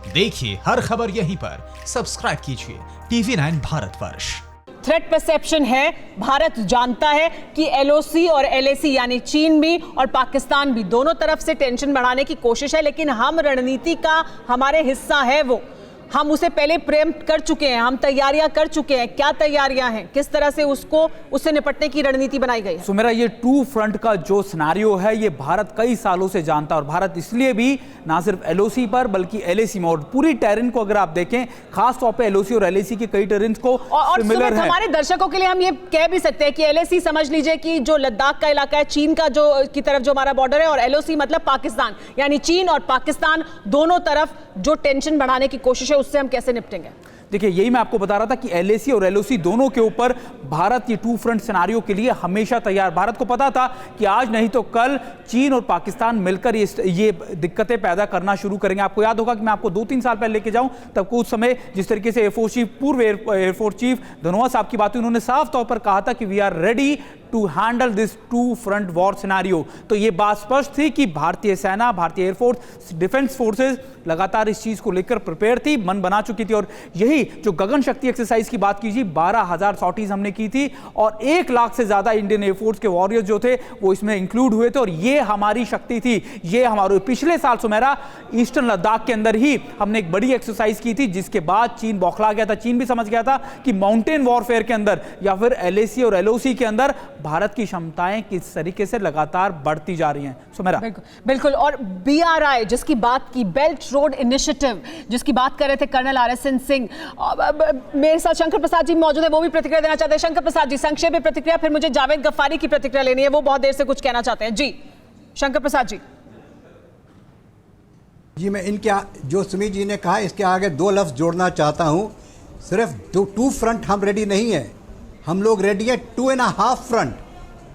देखिए हर खबर यहीं पर, सब्सक्राइब कीजिए TV9 भारतवर्ष। थ्रेट परसेप्शन है, भारत जानता है कि एलओसी और एलएसी यानी चीन भी और पाकिस्तान भी दोनों तरफ से टेंशन बढ़ाने की कोशिश है, लेकिन हम रणनीति का हमारे हिस्सा है वो, हम उसे पहले प्रेम्प्ट कर चुके हैं, हम तैयारियां कर चुके हैं। क्या तैयारियां हैं, किस तरह से उससे निपटने की रणनीति बनाई गई है? सो मेरा ये टू फ्रंट का जो सिनेरियो है ये भारत कई सालों से जानता है और भारत इसलिए भी ना सिर्फ एलओसी पर बल्कि एलएसी में और पूरी टेरेन को अगर आप देखें, खास तौर पे एलओसी और एलएसी के कई टेरेन को सिमिलर है। हमारे दर्शकों के लिए हम ये कह भी सकते हैं कि एलएसी समझ लीजिए कि जो लद्दाख का इलाका है, चीन का जो की तरफ जो हमारा बॉर्डर है, और एलओसी मतलब पाकिस्तान, यानी चीन और पाकिस्तान दोनों तरफ जो टेंशन बढ़ाने की कोशिश है उससे हम कैसे निपटेंगे? देखिए यही मैं आपको बता रहा था कि एलएसी और एलओसी दोनों के ऊपर भारत ये टू फ्रंट सिनेरियो के लिए हमेशा तैयार। भारत को पता था कि आज नहीं तो कल चीन और पाकिस्तान मिलकर ये दिक्कतें पैदा करना शुरू करेंगे। आपको याद होगा कि मैं आपको 2-3 साल पहले लेके जाऊं, तब को उस समय जिस तरीके से एयरफोर्स चीफ, पूर्व एयरफोर्स चीफ धनोआ साहब की बात हुई, उन्होंने साफ तौर पर कहा था कि we are ready to handle this two front war scenario. तो ये बात स्पष्ट थी कि भारतीय सेना, भारतीय एयरफोर्स, डिफेंस फोर्सेस लगातार इस चीज को लेकर प्रिपेयर थी, मन बना चुकी थी। और यही जो गगन शक्ति एक्सरसाइज की बात कीजिए, 12,000 सॉटीज हमने की थी और 1 लाख से ज्यादा इंडियन एयरफोर्स के वॉरियर्स जो थे वो इसमें इंक्लूड हुए थे। और ये हमारी शक्ति थी, ये हमारे पिछले साल सुमेरा ईस्टर्न लद्दाख के अंदर ही हमने एक बड़ी एक्सरसाइज की थी, जिसके बाद चीन बौखला गया था। चीन भी समझ गया था कि माउंटेन वॉरफेयर के अंदर या फिर एलएसी और एलओसी के अंदर भारत की क्षमताएं किस तरीके से लगातार बढ़ती जा रही हैं। सुमेरा बिल्कुल। और बीआरआई जिसकी बात की, बेल्ट रोड इनिशिएटिव जिसकी बात कर रहे थे कर्नल आरएसएन सिंह, मेरे साथ शंकर प्रसाद जी मौजूद है, वो भी प्रतिक्रिया देना चाहते हैं। शंकर प्रसाद जी, संक्षेप में प्रतिक्रिया, फिर मुझे जावेद गफ्फारी की प्रतिक्रिया लेनी है, वो बहुत देर से कुछ कहना चाहते हैं। जी शंकर प्रसाद जी। जी मैं इनके जो सुमित जी ने कहा इसके आगे 2 लफ्ज जोड़ना चाहता हूं। सिर्फ टू फ्रंट हम रेडी नहीं है, हम लोग रेडी है 2.5 फ्रंट।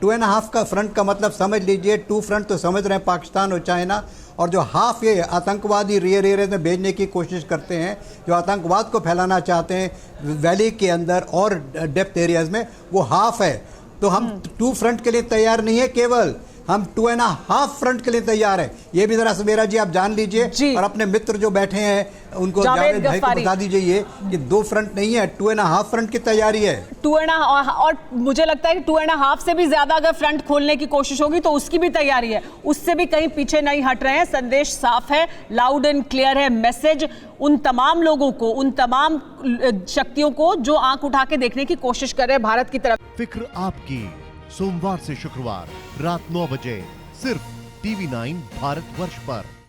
2.5 का फ्रंट का मतलब समझ लीजिए, 2 फ्रंट तो समझ रहे हैं पाकिस्तान और चाइना, और जो हाफ ये आतंकवादी रियर एरिया में भेजने की कोशिश करते हैं, जो आतंकवाद को फैलाना चाहते हैं वैली के अंदर और डेप्थ एरियाज में, वो हाफ है। तो हम 2 फ्रंट के लिए तैयार नहीं है, केवल हम 2.5 फ्रंट के लिए तैयार है। ये भी जरा सवेरा जी आप जान लीजिए और अपने मित्र जो बैठे हैं उनको जावेद भाई को बता दीजिए ये कि 2 फ्रंट नहीं है, 2.5 फ्रंट की तैयारी है। 2.5, और मुझे लगता है कि 2.5 से भी ज्यादा अगर फ्रंट खोलने की कोशिश होगी तो उसकी भी तैयारी है, उससे भी कहीं पीछे नहीं हट रहे हैं। संदेश साफ है, लाउड एंड क्लियर है मैसेज उन तमाम लोगों को, उन तमाम शक्तियों को जो आंख उठा के देखने की कोशिश कर रहे हैं भारत की तरफ। फिक्र आपकी, सोमवार से शुक्रवार रात 9 बजे सिर्फ TV9 भारतवर्ष पर।